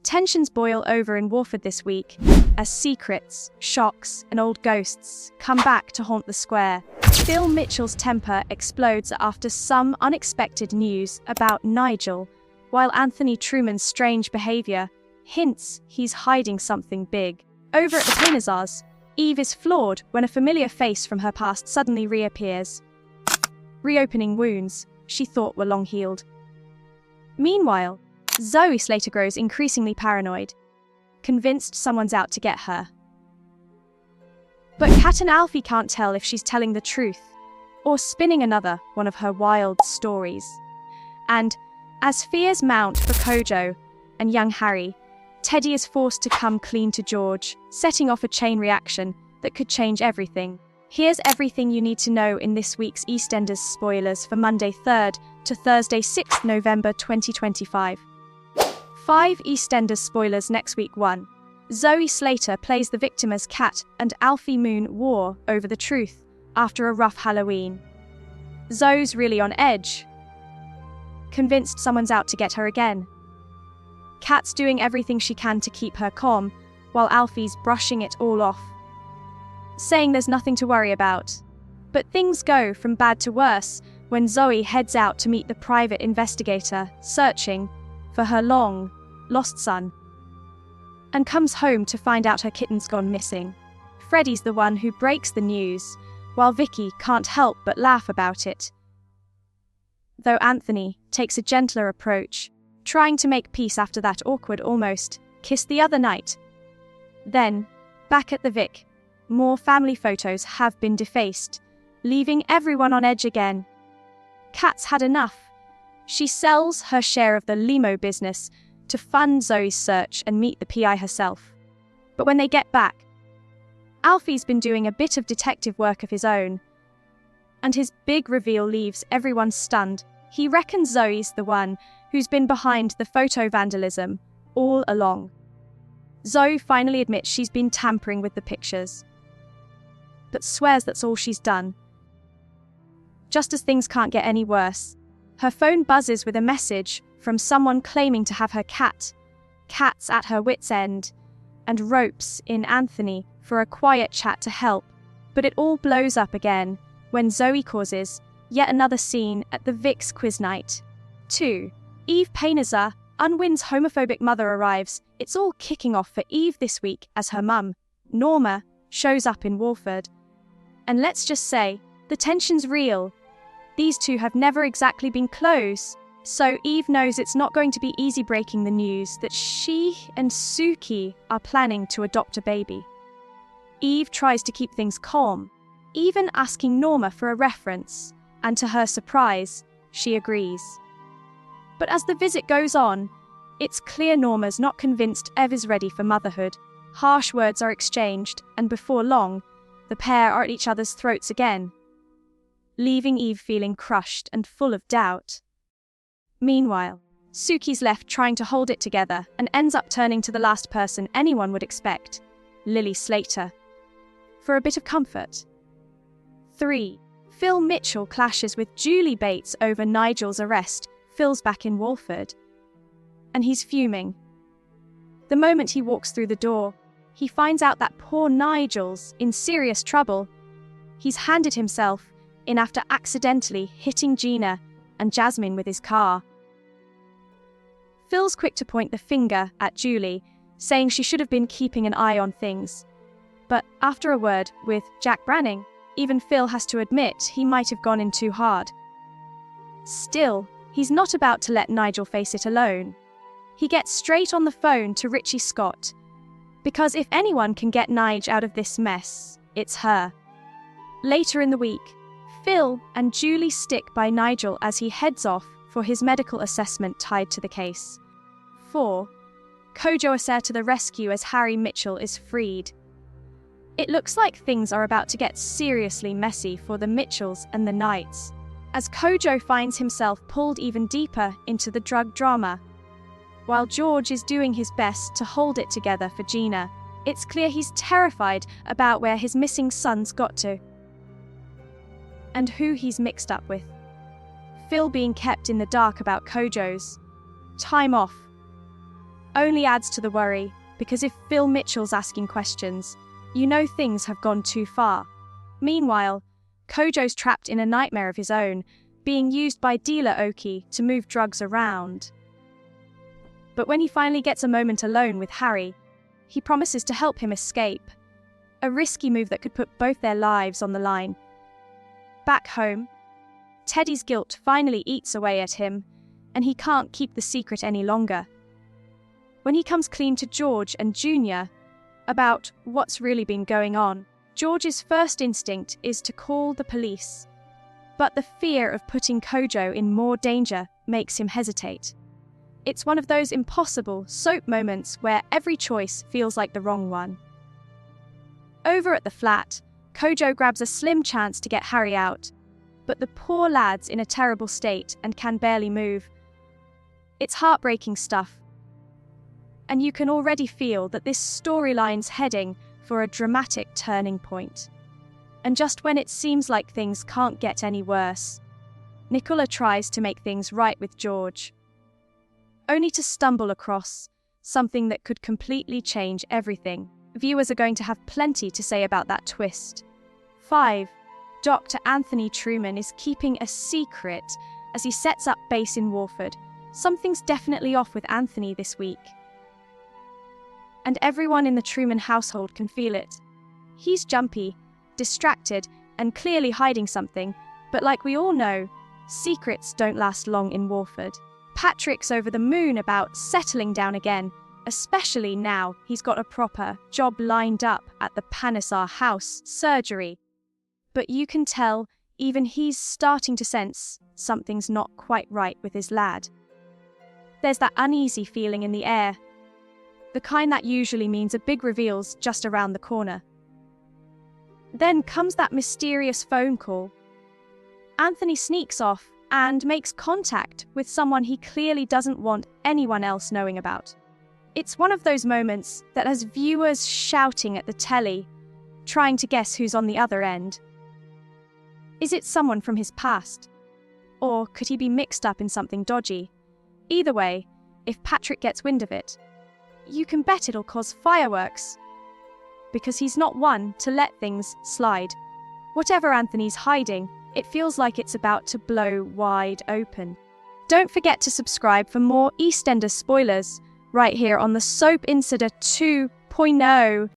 Tensions boil over in Walford this week as secrets, shocks, and old ghosts come back to haunt the square. Phil Mitchell's temper explodes after some unexpected news about Nigel, while Anthony Trueman's strange behaviour hints he's hiding something big. Over at the Panesars, Eve is floored when a familiar face from her past suddenly reappears, reopening wounds she thought were long healed. Meanwhile, Zoe Slater grows increasingly paranoid, convinced someone's out to get her. But Kat and Alfie can't tell if she's telling the truth or spinning another one of her wild stories. And as fears mount for Kojo and young Harry, Teddy is forced to come clean to George, setting off a chain reaction that could change everything. Here's everything you need to know in this week's EastEnders spoilers for Monday 3rd to Thursday 6th November 2025. 5 EastEnders spoilers next week. 1. Zoe Slater plays the victim as Kat and Alfie Moon war over the truth after a rough Halloween. Zoe's really on edge, convinced someone's out to get her again. Kat's doing everything she can to keep her calm, while Alfie's brushing it all off, saying there's nothing to worry about. But things go from bad to worse when Zoe heads out to meet the private investigator searching for her long-lost son, and comes home to find out her kitten's gone missing. Freddie's the one who breaks the news, while Vicky can't help but laugh about it, though Anthony takes a gentler approach, trying to make peace after that awkward almost kiss the other night. Then, back at the Vic, more family photos have been defaced, leaving everyone on edge again. Kat's had enough. She sells her share of the limo business to fund Zoe's search and meet the PI herself. But when they get back, Alfie's been doing a bit of detective work of his own, and his big reveal leaves everyone stunned. He reckons Zoe's the one who's been behind the photo vandalism all along. Zoe finally admits she's been tampering with the pictures, but swears that's all she's done. Just as things can't get any worse, her phone buzzes with a message from someone claiming to have her cat. Kat's at her wit's end and ropes in Anthony for a quiet chat to help, but it all blows up again when Zoe causes yet another scene at the Vic's quiz night. 2. Eve Panesar, Unwin's homophobic mother, arrives. It's all kicking off for Eve this week as her mum, Norma, shows up in Walford. And let's just say, the tension's real. These two have never exactly been close, so Eve knows it's not going to be easy breaking the news that she and Suki are planning to adopt a baby. Eve tries to keep things calm, even asking Norma for a reference, and to her surprise, she agrees. But as the visit goes on, it's clear Norma's not convinced Ev is ready for motherhood. Harsh words are exchanged, and before long, the pair are at each other's throats again, leaving Eve feeling crushed and full of doubt. Meanwhile, Suki's left trying to hold it together and ends up turning to the last person anyone would expect, Lily Slater, for a bit of comfort. 3. Phil Mitchell clashes with Julie Bates over Nigel's arrest. Phil's back in Walford, and he's fuming. The moment he walks through the door, he finds out that poor Nigel's in serious trouble. He's handed himself in after accidentally hitting Gina and Jasmine with his car. Phil's quick to point the finger at Julie, saying she should have been keeping an eye on things. But after a word with Jack Branning, even Phil has to admit he might have gone in too hard. Still, he's not about to let Nigel face it alone. He gets straight on the phone to Richie Scott, because if anyone can get Nige out of this mess, it's her. Later in the week, Phil and Julie stick by Nigel as he heads off for his medical assessment tied to the case. 4. Kojo to the rescue as Harry Mitchell is freed. It looks like things are about to get seriously messy for the Mitchells and the Knights, as Kojo finds himself pulled even deeper into the drug drama. While George is doing his best to hold it together for Gina, it's clear he's terrified about where his missing son's got to, and who he's mixed up with. Phil being kept in the dark about Kojo's time off only adds to the worry, because if Phil Mitchell's asking questions, you know things have gone too far. Meanwhile, Kojo's trapped in a nightmare of his own, being used by dealer Oki to move drugs around. But when he finally gets a moment alone with Harry, he promises to help him escape, a risky move that could put both their lives on the line. Back home, Teddy's guilt finally eats away at him, and he can't keep the secret any longer. When he comes clean to George and Junior about what's really been going on, George's first instinct is to call the police. But the fear of putting Kojo in more danger makes him hesitate. It's one of those impossible soap moments where every choice feels like the wrong one. Over at the flat, Kojo grabs a slim chance to get Harry out, but the poor lad's in a terrible state and can barely move. It's heartbreaking stuff, and you can already feel that this storyline's heading for a dramatic turning point. And just when it seems like things can't get any worse, Nicola tries to make things right with George, only to stumble across something that could completely change everything. Viewers are going to have plenty to say about that twist. 5. Dr. Anthony Trueman is keeping a secret as he sets up base in Walford. Something's definitely off with Anthony this week, and everyone in the Trueman household can feel it. He's jumpy, distracted, and clearly hiding something, but like we all know, secrets don't last long in Walford. Patrick's over the moon about settling down again, especially now he's got a proper job lined up at the Panesar house surgery. But you can tell even he's starting to sense something's not quite right with his lad. There's that uneasy feeling in the air, the kind that usually means a big reveal's just around the corner. Then comes that mysterious phone call. Anthony sneaks off and makes contact with someone he clearly doesn't want anyone else knowing about. It's one of those moments that has viewers shouting at the telly, trying to guess who's on the other end. Is it someone from his past? Or could he be mixed up in something dodgy? Either way, if Patrick gets wind of it, you can bet it'll cause fireworks, because he's not one to let things slide. Whatever Anthony's hiding, it feels like it's about to blow wide open. Don't forget to subscribe for more EastEnders spoilers right here on the Soap Insider 2.0.